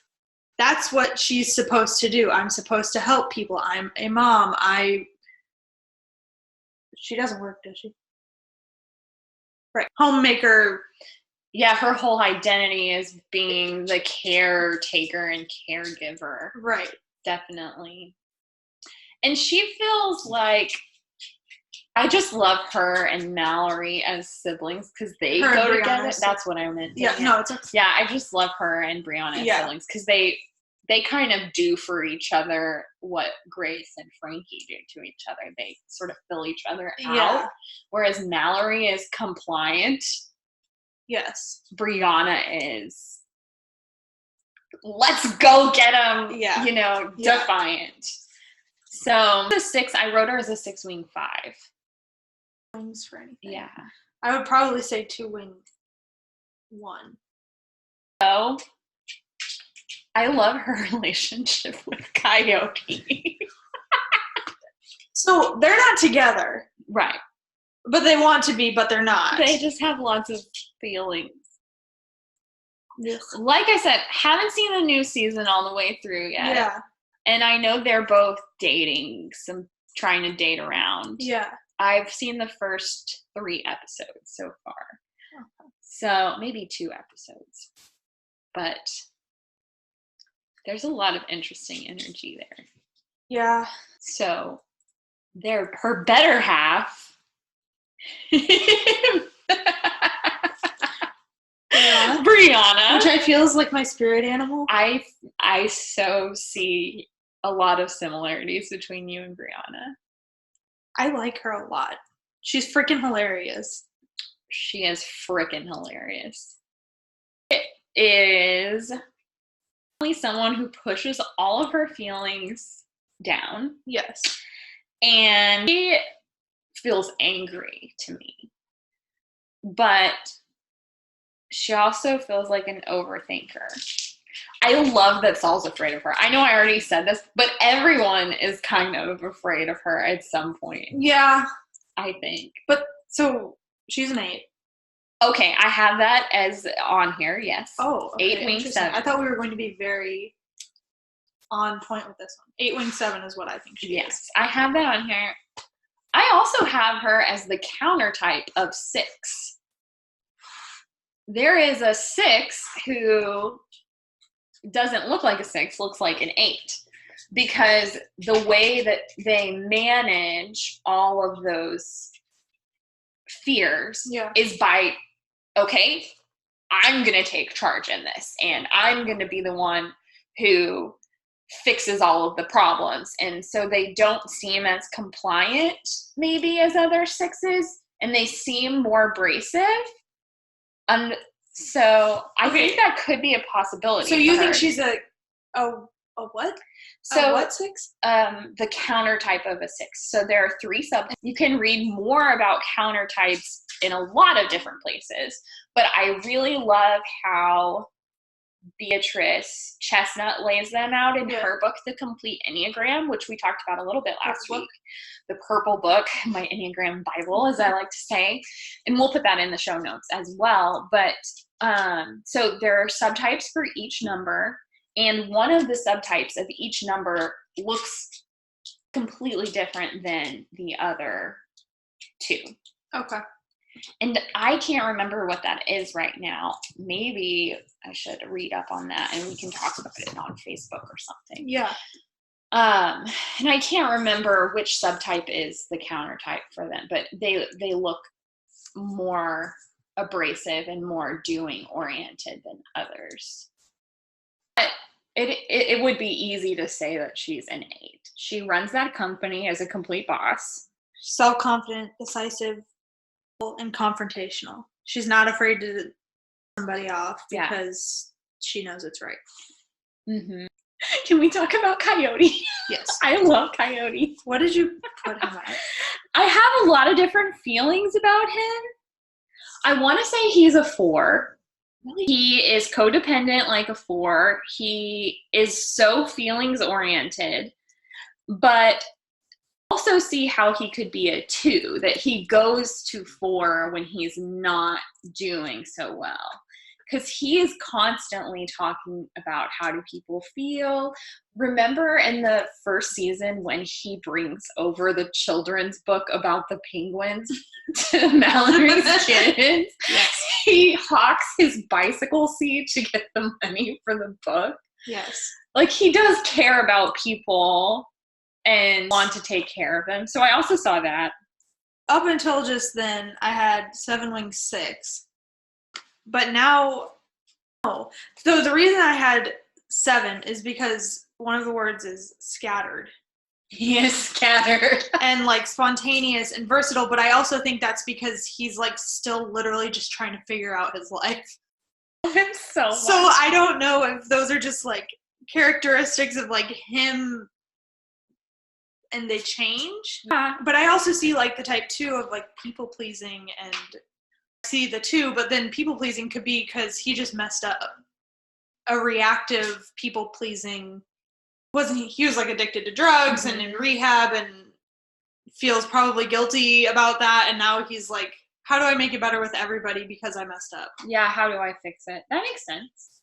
Speaker 2: that's what she's supposed to do. I'm supposed to help people. I'm a mom. She doesn't work, does she? Right. Homemaker.
Speaker 1: Yeah, her whole identity is being the caretaker and caregiver.
Speaker 2: Right.
Speaker 1: Definitely. And she feels like, I just love her and Mallory as siblings because they go together. That's what I meant.
Speaker 2: Yeah, no, it's okay.
Speaker 1: Yeah, I just love her and Brianna as siblings because they kind of do for each other what Grace and Frankie do to each other. They sort of fill each other out. Whereas Mallory is compliant.
Speaker 2: Yes.
Speaker 1: Brianna is, let's go get him, defiant. So the 6, I wrote her as a 6 wing 5.
Speaker 2: Wings for anything.
Speaker 1: Yeah.
Speaker 2: I would probably say 2 wing 1.
Speaker 1: So I love her relationship with Coyote.
Speaker 2: So they're not together.
Speaker 1: Right.
Speaker 2: But they want to be, but they're not.
Speaker 1: They just have lots of feelings.
Speaker 2: Yes.
Speaker 1: Like I said, haven't seen the new season all the way through yet.
Speaker 2: Yeah.
Speaker 1: And I know they're both trying to date around.
Speaker 2: Yeah.
Speaker 1: I've seen the first 3 episodes so far. Okay. So maybe 2 episodes. But there's a lot of interesting energy there.
Speaker 2: Yeah.
Speaker 1: So her better half. Brianna,
Speaker 2: which I feel is like my spirit animal.
Speaker 1: I so see a lot of similarities between you and Brianna.
Speaker 2: I like her a lot. She's freaking hilarious.
Speaker 1: She is freaking hilarious. It is someone who pushes all of her feelings down.
Speaker 2: Yes.
Speaker 1: And she feels angry to me. But she also feels like an overthinker. I love that Saul's afraid of her. I know I already said this, but everyone is kind of afraid of her at some point.
Speaker 2: Yeah.
Speaker 1: I think.
Speaker 2: But, so, she's an 8.
Speaker 1: Okay, I have that as on here, yes.
Speaker 2: Oh, okay.
Speaker 1: 8 wing 7.
Speaker 2: I thought we were going to be very on point with this one. 8 wing 7 is what I think she is.
Speaker 1: Yes, I have that on here. I also have her as the counter type of 6. There is a 6 who doesn't look like a 6, looks like an 8. Because the way that they manage all of those fears is by, okay, I'm going to take charge in this, and I'm going to be the one who fixes all of the problems. And so they don't seem as compliant maybe as other 6s, and they seem more abrasive. So I think that could be a possibility.
Speaker 2: So you think she's a what?
Speaker 1: So
Speaker 2: what 6?
Speaker 1: The counter type of a 6. So there are 3 subtypes. You can read more about counter types in a lot of different places, but I really love how Beatrice Chestnut lays them out in her book, The Complete Enneagram, which we talked about a little bit last week. The purple book, my Enneagram Bible, as I like to say. And we'll put that in the show notes as well. But so there are subtypes for each number, and one of the subtypes of each number looks completely different than the other 2.
Speaker 2: Okay.
Speaker 1: And I can't remember what that is right now. Maybe I should read up on that and we can talk about it on Facebook or something.
Speaker 2: Yeah.
Speaker 1: And I can't remember which subtype is the counter type for them, but they look more abrasive and more doing oriented than others. But it would be easy to say that she's an 8. She runs that company as a complete boss.
Speaker 2: Self-confident, decisive, and confrontational. She's not afraid to turn somebody off because she knows it's right.
Speaker 1: Mm-hmm. Can we talk about Coyote?
Speaker 2: Yes.
Speaker 1: I love Coyote.
Speaker 2: What did you put him at?
Speaker 1: I have a lot of different feelings about him. I want to say he's a 4.
Speaker 2: Really?
Speaker 1: He is codependent like a 4. He is so feelings oriented, but also see how he could be a 2, that he goes to 4 when he's not doing so well. Because he is constantly talking about how do people feel. Remember in the first season when he brings over the children's book about the penguins to Mallory's kids?
Speaker 2: Yes.
Speaker 1: He hawks his bicycle seat to get the money for the book.
Speaker 2: Yes.
Speaker 1: Like, he does care about people and want to take care of them. So I also saw that.
Speaker 2: Up until just then, I had 7 wings 6. But now, no. So the reason I had 7 is because one of the words is scattered.
Speaker 1: He is scattered.
Speaker 2: And like spontaneous and versatile, but I also think that's because he's like still literally just trying to figure out his life.
Speaker 1: Him so much.
Speaker 2: So I don't know if those are just like characteristics of like him and they change.
Speaker 1: Yeah.
Speaker 2: But I also see like the type 2 of like people pleasing, and see the 2, but then people pleasing could be because he just messed up. A reactive people pleasing he was like addicted to drugs and in rehab and feels probably guilty about that, and now he's like, how do I make it better with everybody because I messed up?
Speaker 1: Yeah, how do I fix it? That makes sense.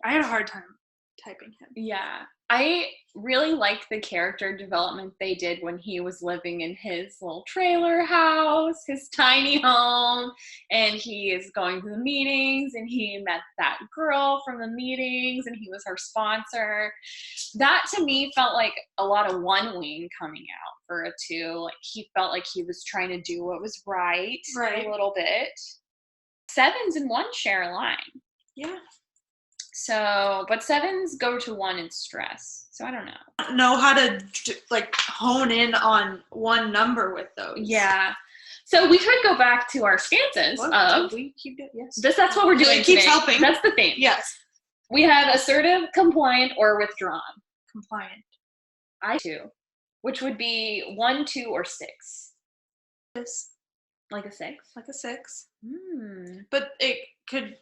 Speaker 2: I had a hard time typing him.
Speaker 1: Yeah. I really liked the character development they did when he was living in his little trailer house, his tiny home, and he is going to the meetings, and he met that girl from the meetings, and he was her sponsor. That to me felt like a lot of one wing coming out for a 2. Like, he felt like he was trying to do what was right. A little bit. 7s and 1s share a line.
Speaker 2: Yeah.
Speaker 1: So, but 7s go to 1 in stress. So I don't know.
Speaker 2: Know how to like hone in on one number with those.
Speaker 1: Yeah. So we could go back to our stances of
Speaker 2: we keep it. Yes.
Speaker 1: That's what we're doing.
Speaker 2: It keeps
Speaker 1: today.
Speaker 2: helping.
Speaker 1: That's the theme.
Speaker 2: Yes.
Speaker 1: We have assertive, compliant, or withdrawn.
Speaker 2: Compliant.
Speaker 1: I 2, which would be 1, 2, or 6.
Speaker 2: Yes.
Speaker 1: Like a 6.
Speaker 2: Like a 6.
Speaker 1: Hmm.
Speaker 2: But it could.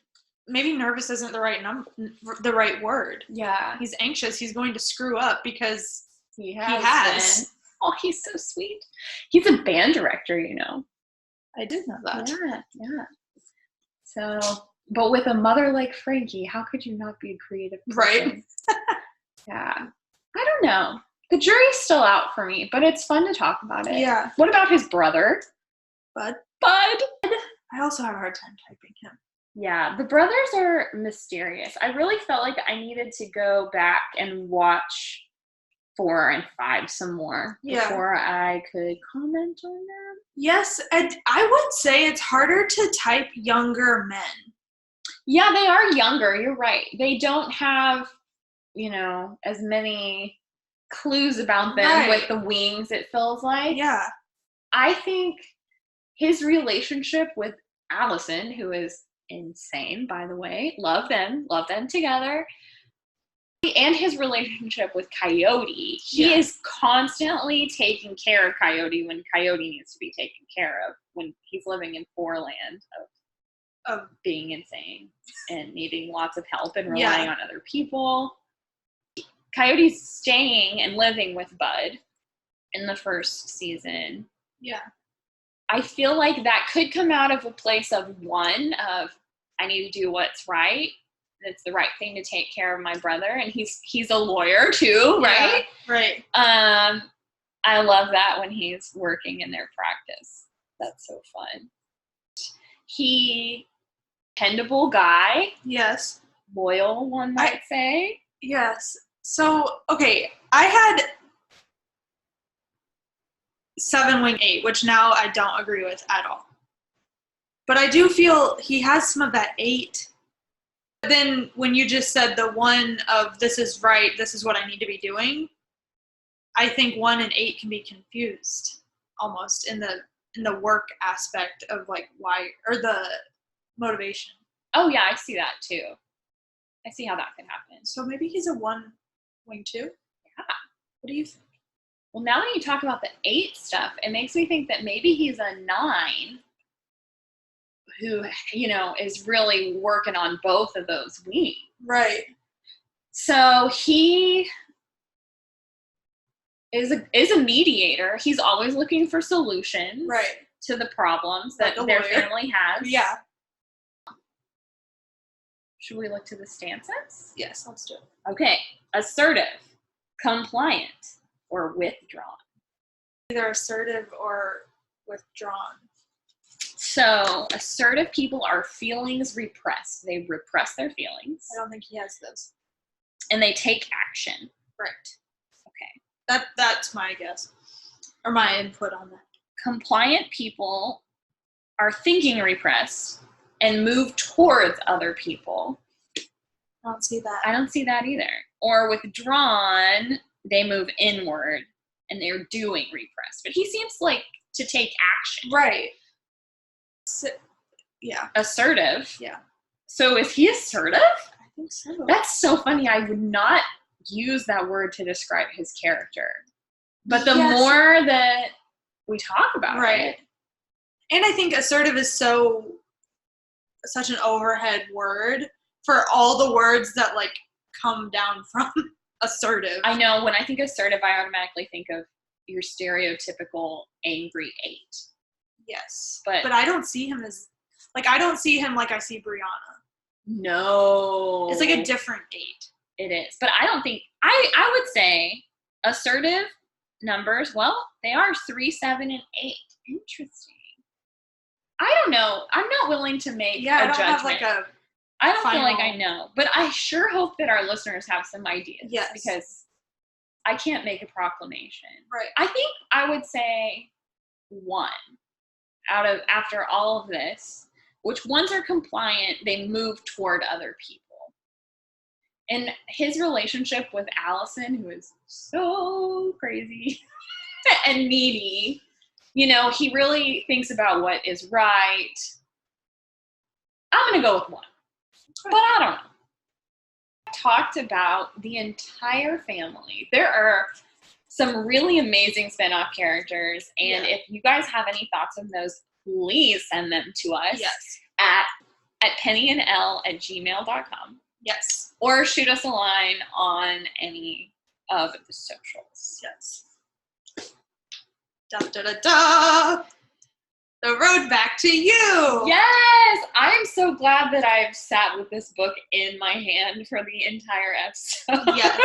Speaker 2: Maybe nervous isn't the right word.
Speaker 1: Yeah.
Speaker 2: He's anxious. He's going to screw up because
Speaker 1: he
Speaker 2: has.
Speaker 1: Been. Oh, he's so sweet. He's a band director, you know.
Speaker 2: I did know that.
Speaker 1: Yeah. So, but with a mother like Frankie, how could you not be a creative person?
Speaker 2: Right.
Speaker 1: Yeah. I don't know. The jury's still out for me, but it's fun to talk about it.
Speaker 2: Yeah.
Speaker 1: What about his brother?
Speaker 2: Bud.
Speaker 1: I
Speaker 2: also had a hard time typing him.
Speaker 1: Yeah, the brothers are mysterious. I really felt like I needed to go back and watch 4 and 5 some more before I could comment on them.
Speaker 2: Yes, I would say it's harder to type younger men.
Speaker 1: Yeah, they are younger. You're right. They don't have, as many clues about them with the wings, it feels like.
Speaker 2: Yeah.
Speaker 1: I think his relationship with Allison, who is insane, by the way, love them together, and his relationship with Coyote, he is constantly taking care of Coyote when Coyote needs to be taken care of, when he's living in Foreland of being insane and needing lots of help and relying on other people. Coyote's staying and living with Bud in the first season.
Speaker 2: Yeah. I
Speaker 1: feel like that could come out of a place of I need to do what's right. It's the right thing to take care of my brother. And he's a lawyer too, right?
Speaker 2: Yeah, right.
Speaker 1: I love that when he's working in their practice. That's so fun. Dependable guy.
Speaker 2: Yes.
Speaker 1: Loyal, one might say.
Speaker 2: Yes. So, okay, I had 7 wing 8, which now I don't agree with at all. But I do feel he has some of that 8. But then when you just said the one of this is right, this is what I need to be doing, I think 1 and 8 can be confused almost in the work aspect of like why, or the motivation.
Speaker 1: Oh yeah, I see that too. I see how that could happen.
Speaker 2: So maybe he's a 1 wing 2? Yeah. What do you think?
Speaker 1: Well, now that you talk about the 8 stuff, it makes me think that maybe he's a 9 who, is really working on both of those wings.
Speaker 2: Right.
Speaker 1: So he is a mediator. He's always looking for solutions to the problems that their family has.
Speaker 2: Yeah.
Speaker 1: Should we look to the stances?
Speaker 2: Yes, let's do it.
Speaker 1: Okay. Assertive, compliant, or withdrawn.
Speaker 2: Either assertive or withdrawn.
Speaker 1: So, assertive people are feelings repressed. They repress their feelings.
Speaker 2: I don't think he has those.
Speaker 1: And they take action.
Speaker 2: Right.
Speaker 1: Okay.
Speaker 2: That's my guess. Or my input on that.
Speaker 1: Compliant people are thinking repressed and move towards other people.
Speaker 2: I don't see that.
Speaker 1: I don't see that either. Or withdrawn, they move inward and they're doing repressed. But he seems like to take action.
Speaker 2: Right. Yeah.
Speaker 1: Assertive.
Speaker 2: Yeah.
Speaker 1: So is he assertive?
Speaker 2: I think so.
Speaker 1: That's so funny. I would not use that word to describe his character. But the more that we talk about it.
Speaker 2: And I think assertive is such an overhead word for all the words that like come down from assertive.
Speaker 1: I know when I think assertive, I automatically think of your stereotypical angry 8.
Speaker 2: Yes. But I don't see him as, like, I don't see him like I see Brianna.
Speaker 1: No.
Speaker 2: It's like a different 8.
Speaker 1: It is. But I don't think, I would say assertive numbers, well, they are 3, 7, and 8. Interesting. I don't know. I'm not willing to make a judgment.
Speaker 2: Have like
Speaker 1: I don't feel like I know. But I sure hope that our listeners have some ideas.
Speaker 2: Yes.
Speaker 1: Because I can't make a proclamation.
Speaker 2: Right.
Speaker 1: I think I would say 1 after all of this, which ones are compliant, they move toward other people. And his relationship with Allison, who is so crazy and needy, he really thinks about what is right. I'm going to go with 1. But I don't know. I talked about the entire family. There are some really amazing spinoff characters. And if you guys have any thoughts on those, please send them to us at pennyandl@gmail.com.
Speaker 2: Yes.
Speaker 1: Or shoot us a line on any of the socials.
Speaker 2: Yes. Da da da da. The road back to you.
Speaker 1: Yes! I am so glad that I've sat with this book in my hand for the entire episode.
Speaker 2: Yes.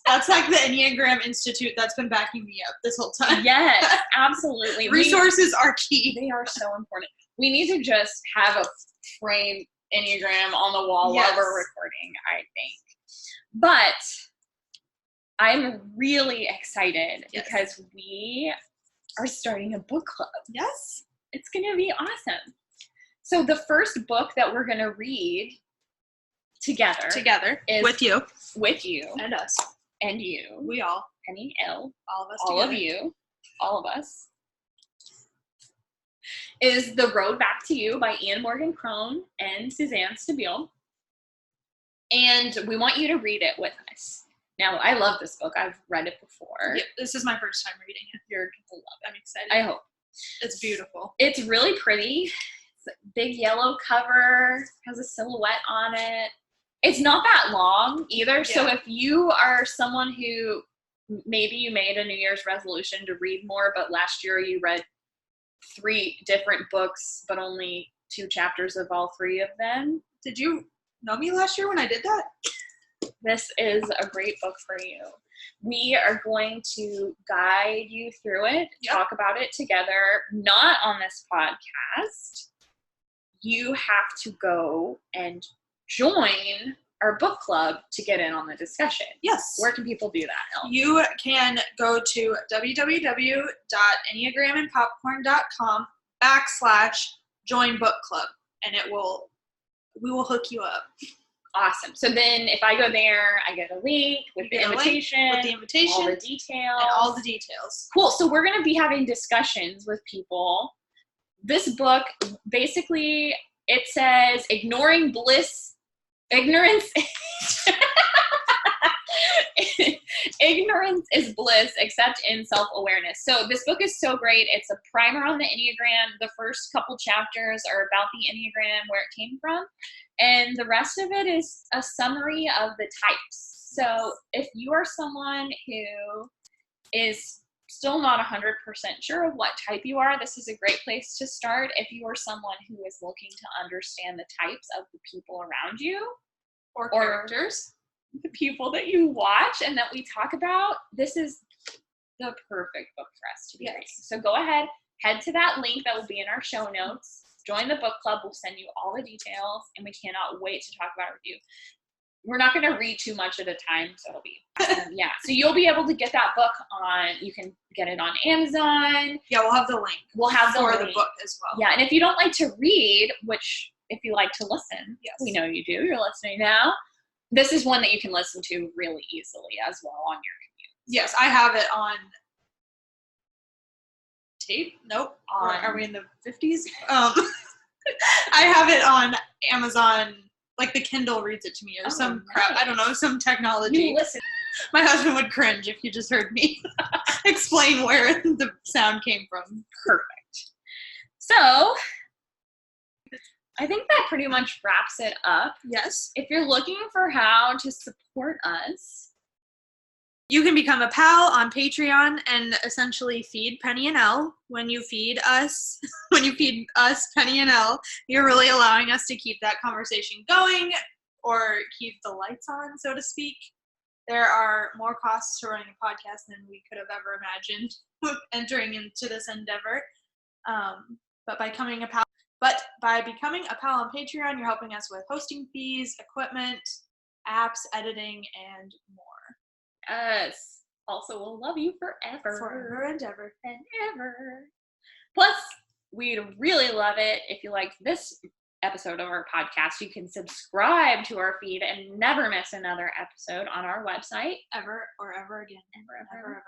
Speaker 2: That's like the Enneagram Institute that's been backing me up this whole time.
Speaker 1: Yes, absolutely.
Speaker 2: Resources are key.
Speaker 1: They are so important. We need to just have a framed Enneagram on the wall while we're recording, I think. But I'm really excited because we are starting a book club.
Speaker 2: Yes.
Speaker 1: It's going to be awesome. So the first book that we're going to read together is
Speaker 2: with you
Speaker 1: and us and you.
Speaker 2: We all.
Speaker 1: Penny L.
Speaker 2: All of us
Speaker 1: all
Speaker 2: together.
Speaker 1: of you. All of us. Is The Road Back to You by Anne Morgan Crone and Suzanne Stabile. And we want you to read it with us. Now, I love this book. I've read it before.
Speaker 2: Yep, this is my first time reading it.
Speaker 1: You're going to love it.
Speaker 2: I'm excited.
Speaker 1: I hope.
Speaker 2: It's beautiful.
Speaker 1: It's really pretty. It's a big yellow cover. Has a silhouette on it. It's not that long either. Yeah. So if you are someone who maybe you made a New Year's resolution to read more, but last year you read 3 different books, but only 2 chapters of all 3 of them.
Speaker 2: Did you know me last year when I did that?
Speaker 1: This is a great book for you. We are going to guide you through it, talk about it together, not on this podcast. You have to go and join our book club to get in on the discussion.
Speaker 2: Yes.
Speaker 1: Where can people do that, Elle?
Speaker 2: You can go to www.enneagramandpopcorn.com/join book club, and we will hook you up.
Speaker 1: Awesome. So then if I go there, I get a link with the invitation, all the details. Cool. So we're going to be having discussions with people. This book, basically, it says ignorance ignorance is bliss, except in self-awareness. So this book is so great. It's a primer on the Enneagram. The first couple chapters are about the Enneagram, where it came from. And the rest of it is a summary of the types. So if you are someone who is still not 100% sure of what type you are, this is a great place to start. If you are someone who is looking to understand the types of the people around you
Speaker 2: or characters,
Speaker 1: the people that you watch and that we talk about, this is the perfect book for us to be reading. So go ahead, head to that link that will be in our show notes. Join the book club. We'll send you all the details, and we cannot wait to talk about it with you. We're not going to read too much at a time, so it'll be So you'll be able to get that book you can get it on Amazon.
Speaker 2: Yeah, we'll have the link.
Speaker 1: We'll have the
Speaker 2: book as well.
Speaker 1: Yeah, and if you don't like to read, which if you like to listen, we know you do. You're listening now. This is one that you can listen to really easily as well on your commute.
Speaker 2: Yes, I have it on tape. Nope. Are we in the 50s? I have it on Amazon. Like the Kindle reads it to me or some crap. I don't know, some technology.
Speaker 1: You listen.
Speaker 2: My husband would cringe if you just heard me explain where the sound came from.
Speaker 1: Perfect. So I think that pretty much wraps it up.
Speaker 2: Yes.
Speaker 1: If you're looking for how to support us,
Speaker 2: you can become a pal on Patreon and essentially feed Penny and Elle. When you feed us, Penny and Elle, you're really allowing us to keep that conversation going or keep the lights on, so to speak. There are more costs to running a podcast than we could have ever imagined entering into this endeavor. But by becoming a pal on Patreon, you're helping us with hosting fees, equipment, apps, editing, and more.
Speaker 1: Yes. Also, we'll love you forever.
Speaker 2: Forever and ever.
Speaker 1: And ever. Plus, we'd really love it if you liked this episode of our podcast. You can subscribe to our feed and never miss another episode on our website.
Speaker 2: Ever or ever again. Ever.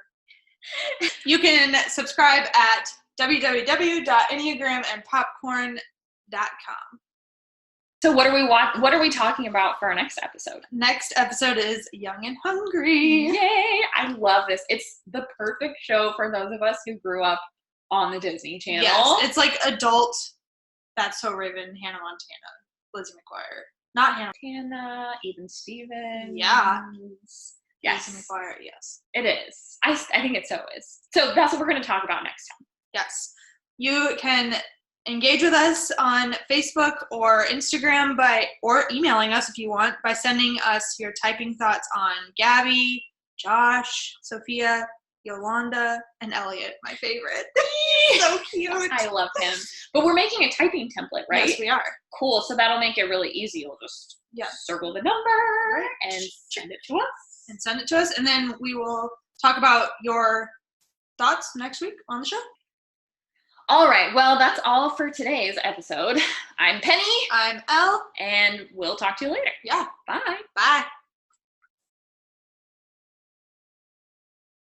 Speaker 2: You can subscribe at www.enneagramandpopcorn.com.
Speaker 1: So what are we talking about for our next episode?
Speaker 2: Next episode is Young and Hungry.
Speaker 1: Yay! I love this. It's the perfect show for those of us who grew up on the Disney Channel.
Speaker 2: Yes, it's like adult That's So Raven, Hannah Montana, Lizzie McGuire. Not Hannah
Speaker 1: Montana, Even Stevens.
Speaker 2: Yeah.
Speaker 1: Yes.
Speaker 2: Lizzie McGuire, yes.
Speaker 1: It is. I think it so is. So that's what we're going to talk about next time.
Speaker 2: Yes. You can engage with us on Facebook or Instagram or emailing us if you want by sending us your typing thoughts on Gabby, Josh, Sophia, Yolanda, and Elliot, my favorite. So cute.
Speaker 1: I love him. But we're making a typing template, right?
Speaker 2: Yes, we are.
Speaker 1: Cool. So that'll make it really easy. We'll just circle the number and send it to us.
Speaker 2: And then we will talk about your thoughts next week on the show.
Speaker 1: All right. Well, that's all for today's episode. I'm Penny.
Speaker 2: I'm Elle.
Speaker 1: And we'll talk to you later.
Speaker 2: Yeah.
Speaker 1: Bye.
Speaker 2: Bye.